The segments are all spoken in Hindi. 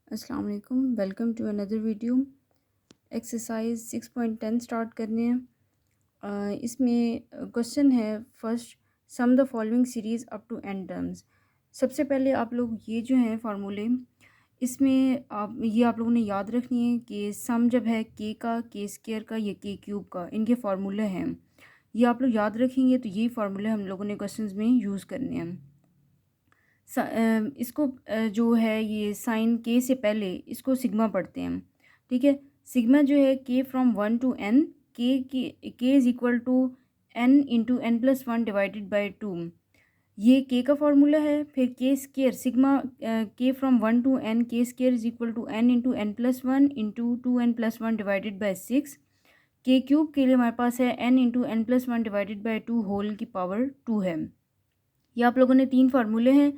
अस्सलाम वालेकुम, welcome to another video. Exercise 6.10 start करने हैं। इसमें क्वेश्चन है first, sum the following series up to n terms. सबसे पहले आप लोग ये जो हैं फार्मूले, इसमें आप लोगों ने याद रखनी है कि सम जब है के का, के स्क्वायर का या के क्यूब का, इनके फार्मूले हैं। ये आप लोग याद रखेंगे तो ये फार्मूले हम लोगों ने क्वेश्चंस में यूज़ करने हैं। इसको जो है ये साइन के से पहले इसको सिग्मा पढ़ते हैं, ठीक है। सिग्मा जो है k from 1 to n, k is equal to n into n plus one divided by 2। ये के का फार्मूला है। फिर k square sigma k from 1 to n, k square is equal to n into n plus one into 2n+1 divided by 6। K cube के लिए हमारे पास है n into n plus one divided by 2 whole की पावर 2 है। ये आप लोगों ने 3 फार्मूले हैं,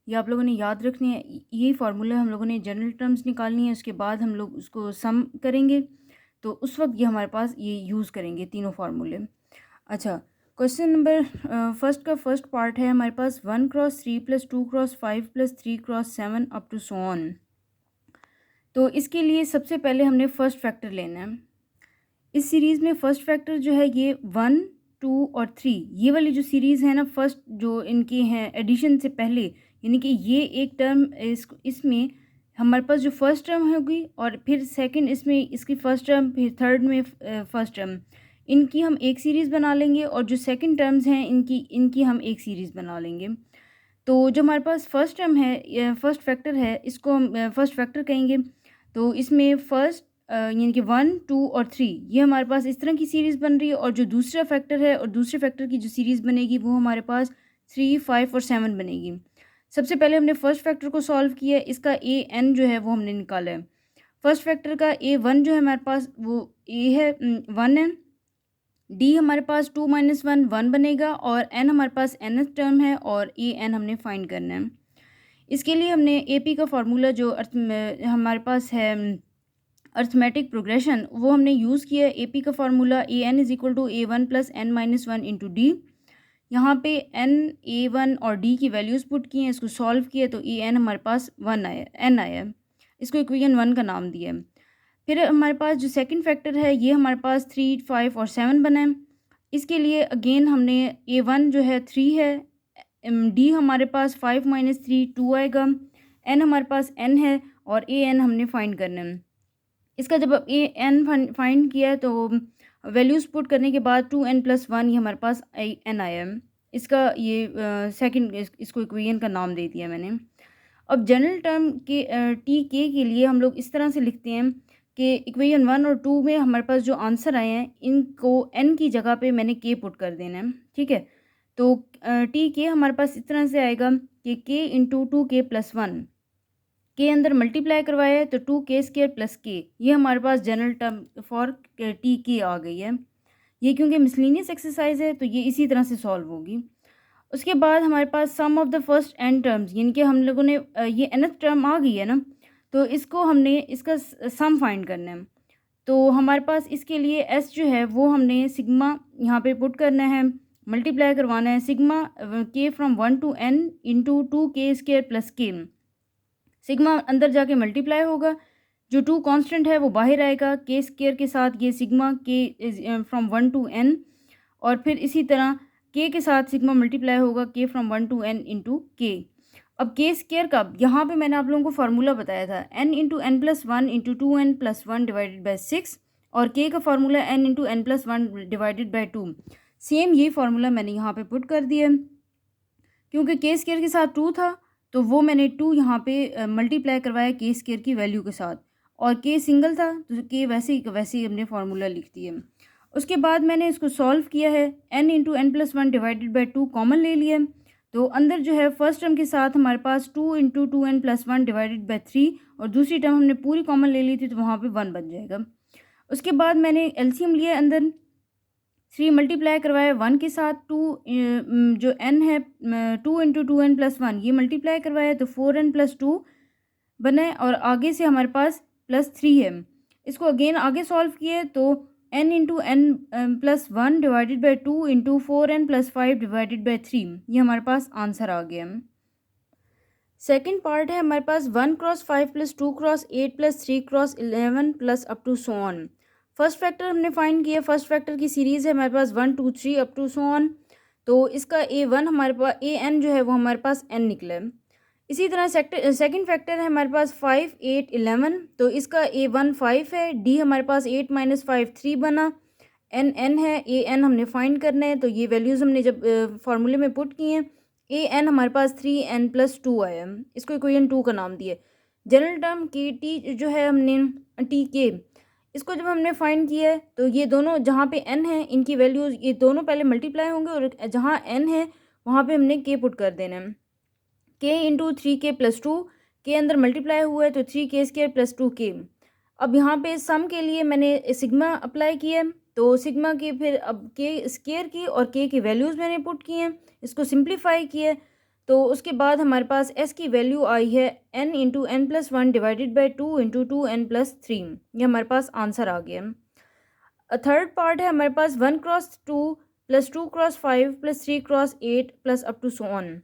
ये आप लोगों ने याद रखने हैं। यही फार्मूला हम लोगों ने जनरल टर्म्स निकालनी है, उसके बाद हम लोग उसको सम करेंगे, तो उस वक्त ये हमारे पास ये यूज़ करेंगे तीनों फार्मूले। अच्छा, क्वेश्चन नंबर फर्स्ट का फर्स्ट पार्ट है हमारे पास 1×3 + 2×5 + 3×7 अप टू सो ऑन। तो इसके लिए सबसे पहले हमने फर्स्ट फैक्टर लेना है। इस सीरीज़ में फ़र्स्ट फैक्टर जो है ये 1, 2 और 3, ये वाली जो सीरीज़ है ना, फर्स्ट जो इनकी हैं एडिशन से पहले, यानी कि ये एक टर्म इसमें हमारे पास जो फर्स्ट टर्म होगी और फिर सेकंड इसमें इसकी फ़र्स्ट टर्म, फिर थर्ड में फर्स्ट टर्म, इनकी हम एक सीरीज़ बना लेंगे और जो सेकंड टर्म्स हैं इनकी इनकी हम एक सीरीज़ बना लेंगे। तो जो हमारे पास फर्स्ट टर्म है, फर्स्ट फैक्टर है, इसको हम फर्स्ट फैक्टर कहेंगे। तो इसमें फर्स्ट यानी कि 1, 2 और 3, ये हमारे पास इस तरह की सीरीज़ बन रही है। और जो दूसरा फैक्टर है और दूसरे फैक्टर की जो सीरीज़ बनेगी वो हमारे पास 3, 5 और 7 बनेगी। सबसे पहले हमने फर्स्ट फैक्टर को सॉल्व किया है, इसका ए एन जो है वो हमने निकाला है। फर्स्ट फैक्टर का ए वन जो है हमारे पास वो ए है 1 है। डी हमारे पास 2 - 1 1 बनेगा और एन हमारे पास एन टर्म है और ए एन हमने फाइंड करना है। इसके लिए हमने ए पी का फार्मूला जो अर्थ में हमारे पास है अर्थमेटिक प्रोग्रेशन, वो हमने यूज़ किया है। ए पी का formula a n is equal to A1 + n-1 into d. यहाँ पे एन, A1 और डी की वैल्यूज़ पुट की हैं, इसको सॉल्व किया तो ए एन हमारे पास 1 आया, एन आया। इसको इक्वेशन 1 का नाम दिया है। फिर हमारे पास जो सेकंड फैक्टर है ये हमारे पास 3, 5 और 7 बना है। इसके लिए अगेन हमने A1 जो है 3 है, डी हमारे पास 5 - 3 2 आएगा, एन हमारे पास एन है और ए एन हमने फाइंड करना है। इसका जब ए एन फाइंड किया है तो वैल्यूज़ पुट करने के बाद 2n+1 ये हमारे पास एन आया है। इसका ये सेकंड इसको इक्वेशन का नाम दे दिया मैंने। अब जनरल टर्म के टी के लिए हम लोग इस तरह से लिखते हैं कि इक्वेशन 1 और 2 में हमारे पास जो आंसर आए हैं इनको एन की जगह पे मैंने के पुट कर देना है, ठीक है। तो टी के हमारे पास इस तरह से आएगा कि के इंटू 2k+1, के अंदर मल्टीप्लाई करवाया है तो 2k² + के, ये हमारे पास जनरल टर्म फॉर टी के आ गई है। ये क्योंकि मिसलिनियस एक्सरसाइज है तो ये इसी तरह से सॉल्व होगी। उसके बाद हमारे पास sum of the first n terms, यानी कि हम लोगों ने ये nth टर्म आ गई है ना, तो इसको हमने इसका सम फाइंड करना है। तो हमारे पास इसके लिए एस जो है वो हमने सिग्मा यहाँ पे पुट करना है, मल्टीप्लाई करवाना है sigma k from 1 to n into 2k² + के। सिग्मा अंदर जाके मल्टीप्लाई होगा, जो 2 कांस्टेंट है वो बाहर आएगा के स्क्वायर के साथ, ये sigma k from 1 to n, और फिर इसी तरह के साथ सिग्मा मल्टीप्लाई होगा के फ्रॉम 1 टू n इंटू के। अब के स्क्वायर का यहाँ पे मैंने आप लोगों को फार्मूला बताया था n into n plus one into 2n+1 divided by 6, और के का formula n into n plus one divided by 2। Same ये फार्मूला मैंने यहाँ पे पुट कर दिया, क्योंकि के स्क्वायर के साथ 2 था तो वो मैंने 2 यहाँ पे मल्टीप्लाई करवाया के स्क्वायर की वैल्यू के साथ, और के सिंगल था तो के वैसे ही हमने फार्मूला लिख दिया। उसके बाद मैंने इसको सॉल्व किया है, n into n plus one divided by 2 common ले लिया, तो अंदर जो है फर्स्ट टर्म के साथ हमारे पास 2 इंटू 2n+1 डिवाइडेड बाई 3, और दूसरी टर्म हमने पूरी कॉमन ले ली थी तो वहाँ पे 1 बन जाएगा। उसके बाद मैंने एलसीएम लिया, अंदर 3 मल्टीप्लाई करवाया 1 के साथ, 2 जो n है 2 इंटू 2n+1 ये मल्टीप्लाई करवाया तो 4n+2 बना है, और आगे से हमारे पास +3 है। इसको अगेन आगे सॉल्व किए तो n into n+1 divided by 2 into 4n+5 divided by 3, ये हमारे पास आंसर आ गया। सेकंड पार्ट है हमारे पास 1x5 plus 2x8 plus 3x11 plus up to so on. First factor हमने फाइंड किया, फर्स्ट फैक्टर की सीरीज़ है हमारे पास 1 2 3 अप टू सो ऑन। तो इसका A1 हमारे पास AN जो है वो हमारे पास N निकला है। इसी तरह सेकंड फैक्टर है हमारे पास 5 8 11, तो इसका A1 5 है, D हमारे पास 8 - 5 3 बना, N है, AN हमने फाइंड करना है। तो ये वैल्यूज़ हमने जब फार्मूले में पुट किए हैं, AN हमारे पास 3n+2 आया, इसको इक्वेशन 2 का नाम दिया। जनरल टर्म KT जो है हमने TK, इसको जब हमने फाइंड किया है तो ये दोनों जहाँ पे n है इनकी वैल्यूज़ ये दोनों पहले मल्टीप्लाई होंगे और जहाँ n है वहाँ पे हमने k पुट कर देना है। k इंटू 3k+2, k अंदर मल्टीप्लाई हुआ है तो 3k² + 2k। अब यहाँ पे सम के लिए मैंने सिग्मा अप्लाई किया है, तो सिग्मा की फिर अब k स्क्वायर की और k की वैल्यूज़ मैंने पुट की हैं, इसको सिंप्लीफाई किया। तो उसके बाद हमारे पास s की वैल्यू आई है n into n+1 divided by 2 into 2n+3। ये हमारे पास आंसर आ गया। थर्ड पार्ट है हमारे पास 1x2 plus 2x5 plus 3x8 plus up to so on.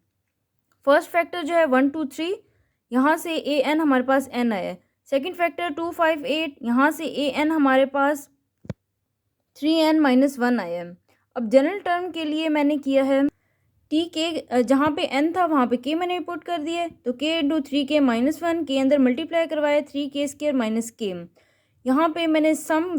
First factor जो है 1 2 3, यहाँ से AN हमारे पास n आया है। सेकेंड फैक्टर 2 5 8, यहाँ से AN हमारे पास 3n - 1 आया है। अब जनरल टर्म के लिए मैंने किया है TK, जहाँ पे n था वहाँ पे k मैंने पुट कर दिया है, तो k इंटू 3k - 1, k अंदर मल्टीप्लाई करवाया 3k² - k। यहाँ पे मैंने सम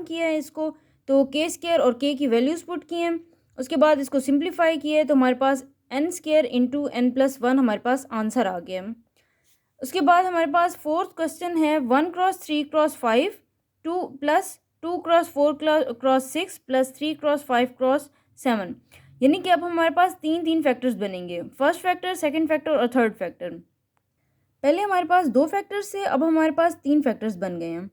किया है इसको, तो k² और k की वैल्यूज़ पुट की हैं। उसके बाद इसको सिंप्लीफाई किया है तो हमारे पास n² इंटू n+1 हमारे पास आंसर आ गया। उसके बाद हमारे पास फोर्थ क्वेश्चन है 1x3x5 2 plus 2x4x6 plus 3x5x7, यानी कि अब हमारे पास तीन फैक्टर्स बनेंगे, फर्स्ट फैक्टर, सेकंड फैक्टर और थर्ड फैक्टर। पहले हमारे पास 2 फैक्टर्स थे, अब हमारे पास 3 फैक्टर्स बन गए हैं।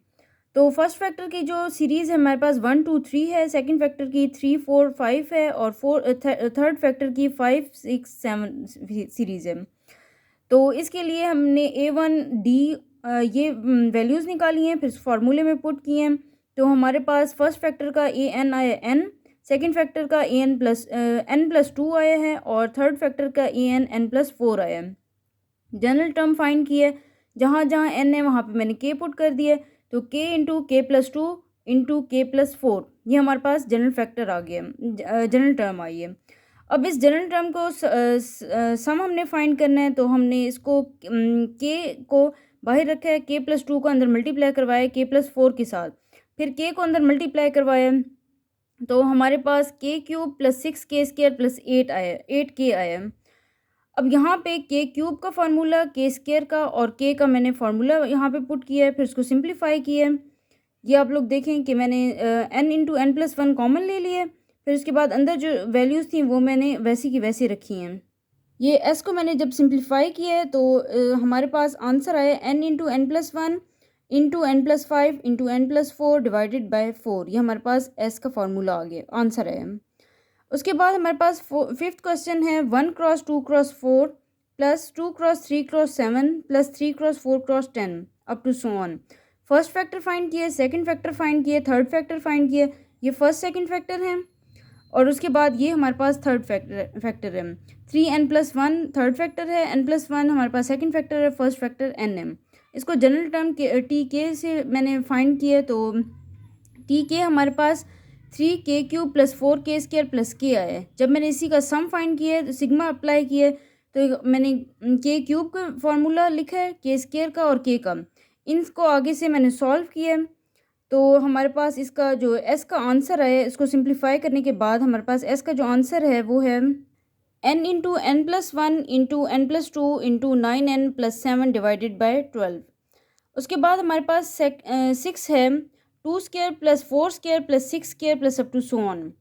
तो फर्स्ट फैक्टर की जो सीरीज़ है हमारे पास 1 2 3 है, सेकंड फैक्टर की 3 4 5 है और थर्ड फैक्टर की 5 6 7 सीरीज़ है। तो इसके लिए हमने A1 D ये वैल्यूज़ निकाली हैं, फिर फार्मूले में पुट किए हैं। तो हमारे पास फर्स्ट फैक्टर का AN आया n, सेकंड फैक्टर का n+2 आया है और थर्ड फैक्टर का AN n+4 आया है। जनरल टर्म फाइंड किया, जहाँ जहाँ n है वहाँ पे मैंने k पुट कर दिया, तो k into k+2 into k+4 ये हमारे पास जनरल फैक्टर आ गया, जनरल टर्म आई है। अब इस जनरल टर्म को सम हमने फाइंड करना है, तो हमने इसको k को बाहर रखा है, k+2 को अंदर मल्टीप्लाई करवाया k+4 के साथ, फिर k को अंदर मल्टीप्लाई करवाया तो हमारे पास k³ + 6k² + 8 आया, 8k आया। अब यहाँ पे k³ का फार्मूला, k² का और k का मैंने फार्मूला यहाँ पे पुट किया है, फिर उसको सिंप्लीफाई किया है। ये आप लोग देखें कि मैंने n इंटू n+1 कॉमन ले लिए, फिर उसके बाद अंदर जो वैल्यूज़ थी वो मैंने वैसी की वैसी रखी हैं। ये s को मैंने जब सिंप्लीफाई किया है तो हमारे पास आंसर आया n into n+1 into n+5 into n+4 divided by 4। ये हमारे पास s का फार्मूला आ गया, आंसर है। उसके बाद हमारे पास फिफ्थ क्वेश्चन है 1x2x4 plus 2x3x7 plus 3x4x10 up to so on. First factor find किए, सेकंड फैक्टर फाइंड किए, थर्ड फैक्टर फाइंड किए, ये फर्स्ट सेकंड फैक्टर है और उसके बाद ये हमारे पास थर्ड फैक्टर है। 3n+1 थर्ड फैक्टर है, n+1 हमारे पास सेकंड फैक्टर है, फर्स्ट फैक्टर n है। इसको जनरल टर्म TK से मैंने फाइंड किया, तो TK हमारे पास 3k³ + 4k² + k आया है। जब मैंने इसी का सम फाइंड किया है तो सिग्मा अप्लाई किया है, तो मैंने k³ का फार्मूला लिखा है, k² का और k का, इनको आगे से मैंने सॉल्व किया है। तो हमारे पास इसका जो s का आंसर है, इसको सिंप्लीफाई करने के बाद हमारे पास s का जो आंसर है वो है n into n+1 into n+2 into 9n + 7 divided by 12। उसके बाद हमारे पास 6 है, 2² + 4² + 6² + अप टू सो ऑन।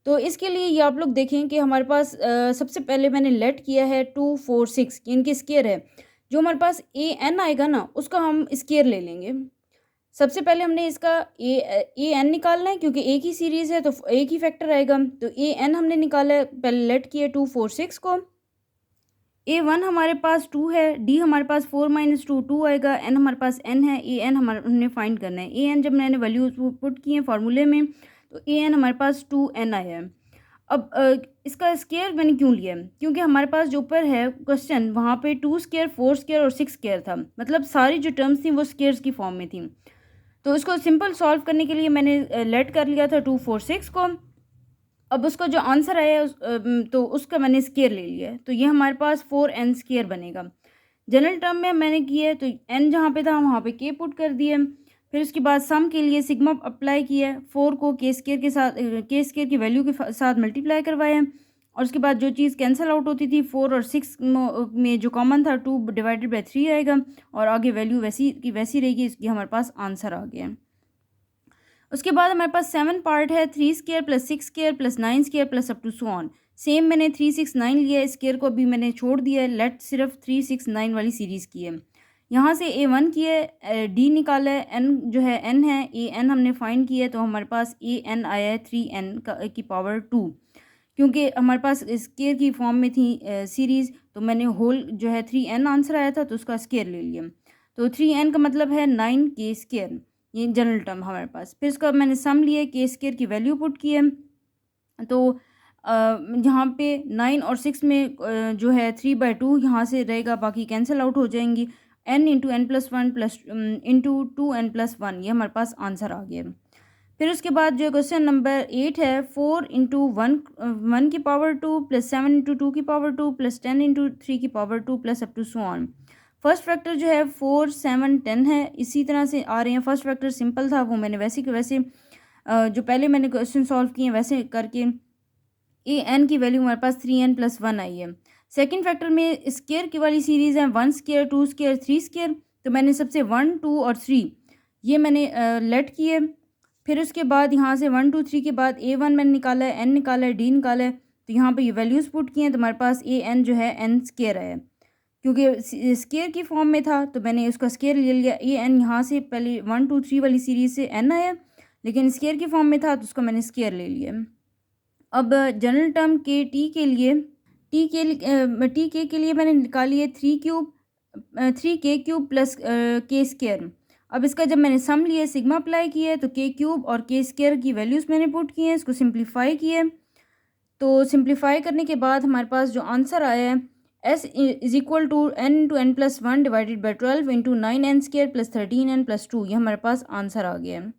तो इसके लिए ये आप लोग देखें कि हमारे पास सबसे पहले मैंने लेट किया है 2 4 6, इनकी स्क्वायर है। जो हमारे पास AN आएगा ना उसका हम स्क्वायर ले लेंगे। सबसे पहले हमने इसका AN निकालना है, क्योंकि एक ही सीरीज़ है तो एक ही फैक्टर आएगा। तो AN हमने निकाला है, पहले लेट किया 2 4 6 को। A1 हमारे पास 2 है, D हमारे पास 4 - 2 2 आएगा, N हमारे पास N है, AN हमने फाइंड करना है। AN जब मैंने वैल्यूज पुट की हैं फार्मूले में तो AN हमारे पास 2n आया है। अब इसका स्केयर मैंने क्यों लिया है, क्योंकि हमारे पास जो ऊपर है क्वेश्चन वहाँ पे 2 स्केयर 4 स्केयर और 6 स्केयर था, मतलब सारी जो टर्म्स थी वो स्केयर्स की फॉर्म में थी। तो इसको सिंपल सॉल्व करने के लिए मैंने लेट कर लिया था 2 4 6 को। अब उसका जो आंसर आया तो उसका मैंने स्केयर ले लिया है, तो ये हमारे पास 4n स्केयर बनेगा। जनरल टर्म में मैंने किया है तो n जहाँ पे था वहाँ पे k पुट कर दिया। फिर उसके बाद सम के लिए सिग्मा अप्लाई किया है, 4 को k स्केयर के साथ k स्केयर की वैल्यू के साथ मल्टीप्लाई करवाया है, और उसके बाद जो चीज़ कैंसिल आउट होती थी 4 और 6 में जो कॉमन था 2 डिवाइडेड बाई 3 आएगा, और आगे वैल्यू वैसी की वैसी रहेगी। इसकी हमारे पास आंसर आ गया। उसके बाद हमारे पास 7 पार्ट है, 3 square plus 6 square plus 9 square plus up to so on. Same मैंने 3 6 9 लिया है, स्केयर को अभी मैंने छोड़ दिया है, लेट सिर्फ 3 6 9 वाली सीरीज़ की है। यहाँ से A1 की है, D निकाला है, N जो है N है, AN हमने फाइंड किया है, तो हमारे पास AN आया है 3N की पावर 2। क्योंकि हमारे पास स्केयर की फॉर्म में थी सीरीज़, तो मैंने होल जो है 3N आंसर आया था तो उसका स्केयर ले लिया। तो 3N का मतलब है 9k स्केयर, ये जनरल टर्म हमारे पास। फिर इसका मैंने सम लिया, k स्केयर की वैल्यू पुट की है, तो यहाँ पे 9 और 6 में जो है 3/2 यहाँ से रहेगा, बाकी कैंसिल आउट हो जाएंगी। n into n plus one plus into 2n+1, ये हमारे पास आंसर आ गया। फिर उसके बाद जो क्वेश्चन नंबर 8 है, 4 इंटू 1 की पावर 2 प्लस 7 इंटू 2 की पावर 2 प्लस 10 इंटू 3 की power 2 plus up to so on. First factor जो है 4 7 10 है, इसी तरह से आ रहे हैं। फर्स्ट फैक्टर सिंपल था, वो मैंने वैसे के वैसे जो पहले मैंने क्वेश्चन सॉल्व किए वैसे करके an की वैल्यू हमारे पास 3n+1 आई है। सेकंड फैक्टर में स्केयर की वाली सीरीज़ है, 1 स्केयर 2 स्केयर 3 स्केयर, तो मैंने सबसे 1 2 और 3 ये मैंने लेट किए। फिर उसके बाद यहाँ से 1 2 3 के बाद A1 मैंने निकाला है, N निकाला है, D निकाला है, तो यहाँ पे ये वैल्यूज़ पुट किए हैं, तो हमारे पास AN जो है n स्केयर है। क्योंकि स्केयर की फॉर्म में था तो मैंने उसका स्केयर ले लिया। AN यहाँ से पहले 1 2 3 वाली सीरीज़ से n आया, लेकिन स्केयर की फॉर्म में था तो उसका मैंने स्केयर ले लिया। अब जनरल टर्म के टी के लिए टी के लिए मैंने निकाली है 3k³ प्लस k स्केयर। अब इसका जब मैंने सम लिया, सिग्मा अप्लाई किया है, तो k³ और k स्केयर की वैल्यूज़ मैंने पुट की हैं, इसको सिंप्लीफाई किया है। तो सिंप्लीफाई करने के बाद हमारे पास जो आंसर आया है, s is equal to n into n+1 divided by 12 into 9n square plus 13n+2, ये हमारे पास आंसर आ गया है।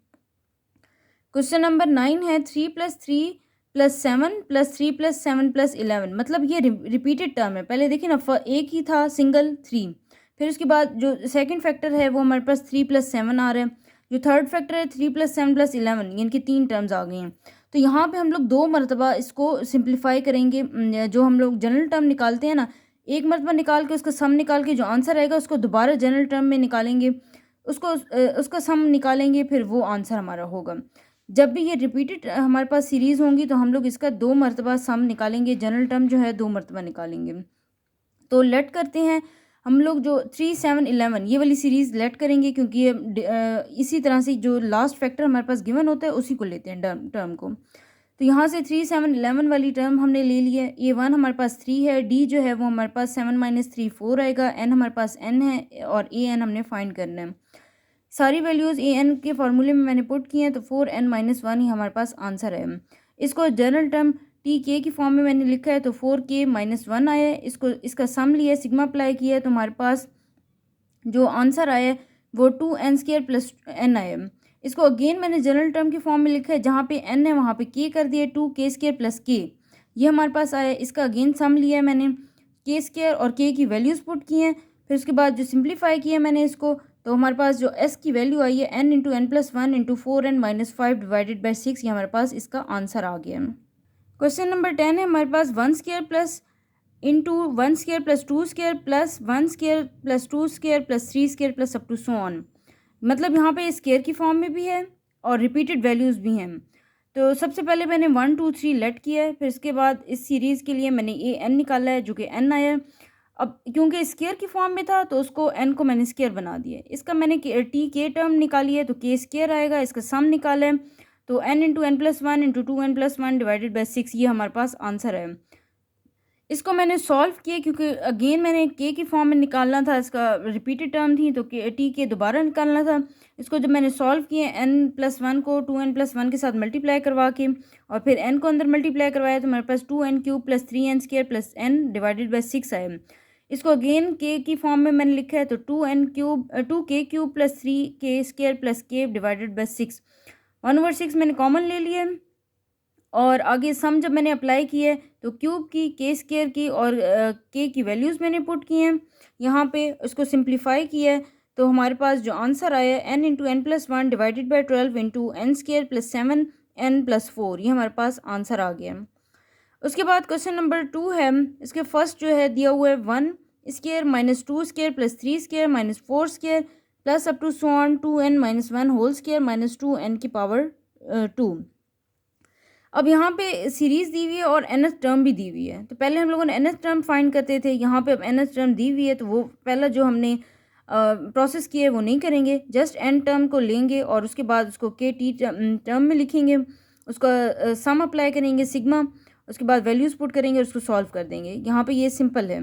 क्वेश्चन नंबर 9 है, 3 + 3 + 7 + 3 + 7 + 11, मतलब ये रिपीटेड टर्म है। पहले देखिए ना, एक ही था सिंगल 3, फिर उसके बाद जो सेकंड फैक्टर है वो हमारे पास 3 + 7 आ रहा है, जो थर्ड फैक्टर है 3 + 7 + 11, इनकी 3 टर्म्स आ गई हैं। तो यहाँ पे हम लोग 2 मरतबा इसको सिंप्लीफाई करेंगे। जो हम लोग जनरल टर्म निकालते हैं ना, एक मरतबा निकाल के उसका सम निकाल के जो आंसर आएगा उसको दोबारा जनरल टर्म में निकालेंगे, उसका सम निकालेंगे, फिर वो आंसर हमारा होगा। जब भी ये रिपीटेड हमारे पास सीरीज़ होंगी तो हम लोग इसका 2 मरतबा सम निकालेंगे, जनरल टर्म जो है 2 मरतबा निकालेंगे। तो लेट करते हैं हम लोग, जो 3 7 11 ये वाली सीरीज़ लेट करेंगे, क्योंकि ये इसी तरह से जो लास्ट फैक्टर हमारे पास गिवन होता है उसी को लेते हैं टर्म को। तो यहाँ से 3 7 11 वाली टर्म हमने ले ली है। A1 हमारे पास 3 है, D जो है वो हमारे पास 7 - 3 4 आएगा, N हमारे पास N है और AN हमने फाइंड करना है। सारी वैल्यूज़ AN के फार्मूले में मैंने पुट की हैं, तो 4n - 1 ही हमारे पास आंसर है। इसको जनरल टर्म TK की फॉर्म में मैंने लिखा है, तो 4k - 1 आया है। इसका सम लिया, सिग्मा अप्लाई किया है, तो हमारे पास जो आंसर आया है वो 2n² + n आया है। इसको अगेन मैंने जनरल टर्म की फॉर्म में लिखा है, जहाँ पे n है वहाँ पे k कर दिया, 2k² + k, ये हमारे पास आया है। इसका अगेन सम लिया है मैंने, k² और k की वैल्यूज़ पुट की हैं। फिर उसके बाद जो सिंप्लीफाई किया मैंने इसको, तो हमारे पास जो s की वैल्यू आई है n into n+1 into 4n - 5 divided by 6, ये हमारे पास इसका आंसर आ गया। क्वेश्चन नंबर 10 है, हमारे पास 1² plus into 1² + 2² plus 1² + 2² + 3² plus up to so on, मतलब यहाँ पे स्केयर की फॉर्म में भी है और रिपीटेड वैल्यूज़ भी हैं। तो सबसे पहले मैंने 1 2 3 लेट किया है, फिर इसके बाद इस सीरीज़ के लिए मैंने AN निकाला है, जो कि n आया है। अब क्योंकि स्केयर की फॉर्म में था तो उसको n को मैंने स्केयर बना दिया। इसका मैंने TK टर्म निकाली है, तो k² आएगा, इसका सम निकाला है, तो n into n+1 into 2n+1 divided by 6, ये हमारे पास आंसर है। इसको मैंने सॉल्व किया क्योंकि अगेन मैंने के की फॉर्म में निकालना था, इसका रिपीटेड टर्म थी तो के टी के दोबारा निकालना था। इसको जब मैंने सॉल्व किया n+1 को 2n+1 के साथ मल्टीप्लाई करवा के और फिर n को अंदर मल्टीप्लाई करवाया तो मेरे पास 2n³ + 3n² + n divided by 6 आया। इसको अगेन के की फॉर्म में मैंने लिखा है तो 2k³ + 3k² + k divided by 6, 1/6 मैंने कॉमन ले लिया है। और आगे सम जब मैंने अप्लाई की है तो क्यूब की, के स्क्वायर की और के की वैल्यूज़ मैंने पुट की हैं यहाँ पे, उसको सिंप्लीफाई किया है तो हमारे पास जो आंसर आया n × n+1 divided by 12 × n² + 7n+4, ये हमारे पास आंसर आ गया। उसके बाद क्वेश्चन नंबर 2 है, इसके फर्स्ट जो है दिया हुआ है 1² - 2² + 3² - 4² plus up to so on 2n - 1 whole square minus 2n की पावर 2। अब यहाँ पे सीरीज़ दी हुई है और nth टर्म भी दी हुई है, तो पहले हम लोगों ने nth टर्म फाइंड करते थे, यहाँ पे अब nth टर्म दी हुई है तो वो पहला जो हमने प्रोसेस किया है वो नहीं करेंगे, जस्ट n टर्म को लेंगे और उसके बाद उसको के टी टर्म में लिखेंगे, उसका सम अप्लाई करेंगे सिग्मा, उसके बाद वैल्यूज़ पुट करेंगे और उसको सॉल्व कर देंगे। यहाँ पे ये सिंपल है।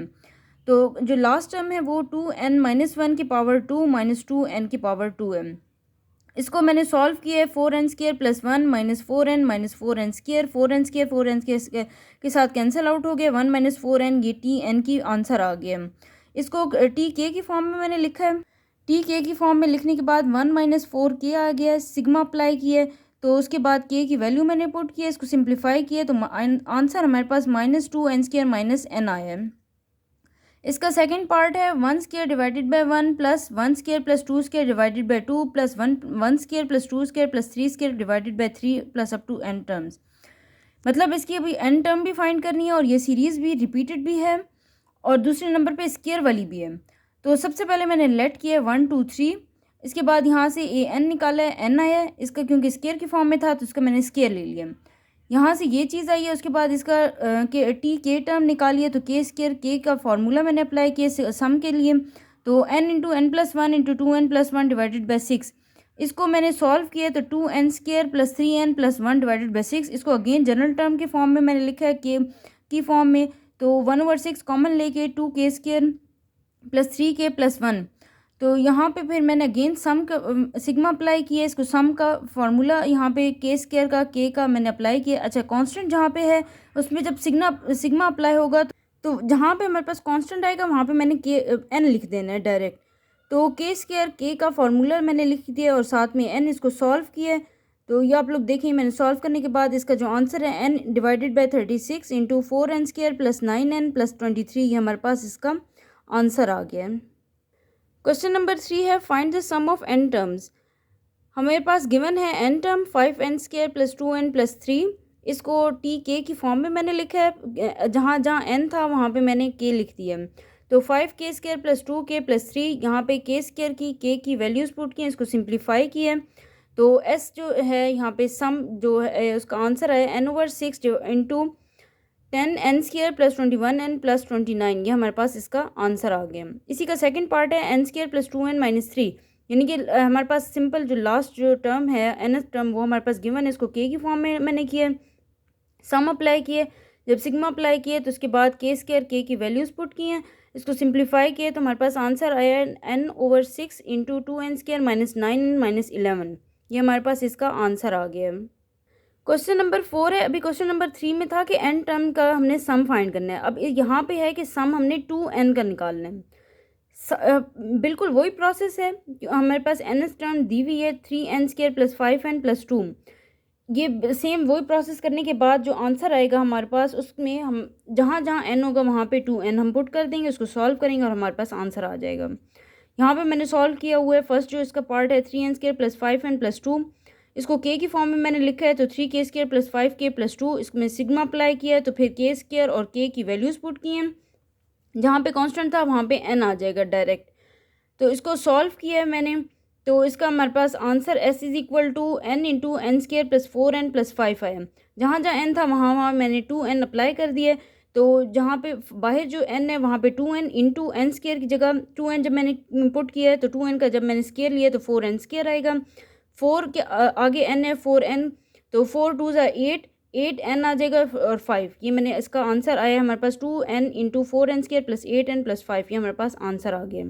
तो जो लास्ट टर्म है वो 2n - 1 की पावर 2 - 2n की पावर 2 है। इसको मैंने सॉल्व किया है 4n² + 1 - 4n - 4n², 4n² के साथ कैंसिल आउट हो गया, 1 - 4n, ये टी एन की आंसर आ गया। इसको टी के की फॉर्म में मैंने लिखा है, टी के की फॉर्म में लिखने के बाद 1 - 4k आ गया, सिग्मा अप्लाई किया है तो उसके बाद के की वैल्यू मैंने पुट किया, इसको सिंप्लीफाई किया तो आंसर हमारे पास -2n² - n आया है। इसका सेकंड पार्ट है 1² divided by 1 plus 1² + 2² divided by 2 plus 1² + 2² + 3² divided by 3 plus up to n terms. मतलब इसकी अभी n टर्म भी फाइंड करनी है और ये सीरीज़ भी रिपीटेड भी है और दूसरे नंबर पे स्केयर वाली भी है। तो सबसे पहले मैंने लेट किया 1 2 3, इसके बाद यहाँ से ए एन निकाला है, n आया है, इसका क्योंकि स्केयर की फॉर्म में था तो इसका मैंने स्केयर ले लिया। यहाँ से ये चीज़ आई है, उसके बाद इसका के टी के टर्म निकालिए तो के स्केयर के का फार्मूला मैंने अप्लाई किया सम के लिए, तो n × n+1 × 2n+1 divided by 6, इसको मैंने सॉल्व किया तो 2n² + 3n+1 डिवाइडेड बाई 6, इसको अगेन जनरल टर्म के फॉर्म में मैंने लिखा है के की फॉर्म में, तो 1/6 कॉमन लेके 2k² + 3k + 1, तो यहाँ पे फिर मैंने अगेन सम का सिग्मा अप्लाई किया, इसको सम का फार्मूला यहाँ पे के स्क्वायर का के का मैंने अप्लाई किया। अच्छा, कांस्टेंट जहाँ पे है उसमें जब सिग्मा अप्लाई होगा तो जहाँ पे हमारे पास कांस्टेंट आएगा वहाँ पे मैंने के एन लिख देना है डायरेक्ट, तो के स्क्वायर के का फार्मूला मैंने लिख दिया और साथ में एन, इसको सॉल्व किया। तो ये आप लोग देखिए मैंने सॉल्व करने के बाद इसका जो आंसर है n divided by 36 × 4n² + 9n + 23, ये हमारे पास इसका आंसर आ गया है। क्वेश्चन नंबर 3 है find the sum of n terms. हमारे पास गिवन है n टर्म 5n² + 2n + 3, इसको टी के की फॉर्म में मैंने लिखा है, जहाँ जहाँ n था वहाँ पे मैंने k लिख दिया। तो 5k² + 2k + 3, यहाँ पे के स्क्वायर की k की वैल्यूज़ पुट की हैं, इसको सिंप्लीफाई किया तो s जो है यहाँ पे सम जो है उसका आंसर है n/6 × 10n² + 21n + 29, ये हमारे पास इसका आंसर आ गया। इसी का सेकंड पार्ट है n² + 2n - 3, यानी कि हमारे पास सिंपल जो लास्ट जो टर्म है nth टर्म वो हमारे पास गिवन है, इसको के की फॉर्म में मैंने किया, सम अप्लाई किए, जब सिग्मा अप्लाई किए तो उसके बाद के स्क्वायर के की वैल्यूज़ पुट किए हैं, इसको सिंप्लीफाई किए तो हमारे पास आंसर आया n/6 × 2n² - 9n - 11, ये हमारे पास इसका आंसर आ गया है। क्वेश्चन नंबर 4 है, अभी क्वेश्चन नंबर 3 में था कि n टर्म का हमने सम फाइंड करना है, अब यहाँ पे है कि सम हमने 2n का निकालना है। बिल्कुल वही प्रोसेस है, हमारे पास nth टर्म दी हुई है 3n² + 5n + 2, ये सेम वही प्रोसेस करने के बाद जो आंसर आएगा हमारे पास उसमें हम जहाँ जहाँ n होगा वहाँ पे 2n हम पुट कर देंगे, उसको सॉल्व करेंगे और हमारे पास आंसर आ जाएगा। यहाँ पे मैंने सॉल्व किया हुआ है, फर्स्ट जो इसका पार्ट है 3n² + 5n + 2, इसको के की फॉर्म में मैंने लिखा है तो 3k² + 5k + 2, इसमें सिग्मा अप्लाई किया है तो फिर के स्क्वायर और के की वैल्यूज़ पुट की हैं, जहाँ पे कांस्टेंट था वहाँ पे n आ जाएगा डायरेक्ट, तो इसको सॉल्व किया है मैंने, तो इसका हमारे पास answer s = n × n² + 4n + 5 आया। जहाँ जहाँ n था वहाँ वहाँ मैंने 2n अप्लाई कर दिया, तो जहाँ पे बाहर जो n है वहाँ पे 2n × n² की जगह 2n जब मैंने पुट किया है तो 2n का जब मैंने स्क्वायर लिया तो 4n² आएगा, 4 के आगे n है 4n, तो 4 2 = 8, 8n आ जाएगा और 5, ये मैंने इसका आंसर आया हमारे पास 2n into 4n² plus 8n plus 5, ये हमारे पास आंसर आ गया।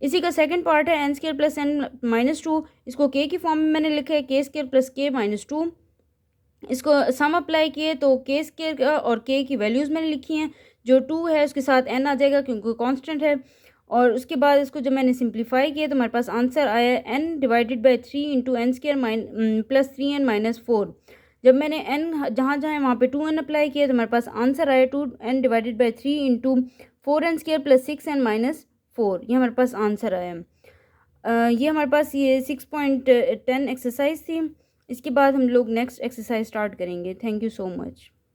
इसी का सेकंड पार्ट है n² प्लस n माइनस 2, इसको k की फॉर्म में मैंने लिखा है k² प्लस k माइनस 2। इसको सम अप्लाई किए तो k² और k की वैल्यूज़ मैंने लिखी हैं, जो 2 है उसके साथ n आ जाएगा क्योंकि कांस्टेंट है। और उसके बाद इसको जब मैंने सिंप्लीफाई किया तो हमारे पास आंसर आया n divided by 3 into n² plus 3n minus 4। जब मैंने n जहाँ जहाँ वहाँ पे 2n अप्लाई किया तो हमारे पास आंसर आया 2n divided by 3 into 4n² plus 6n minus 4, ये हमारे पास आंसर आया। ये हमारे पास ये 6.10 एक्सरसाइज थी। इसके बाद हम लोग नेक्स्ट एक्सरसाइज स्टार्ट करेंगे। Thank you so much.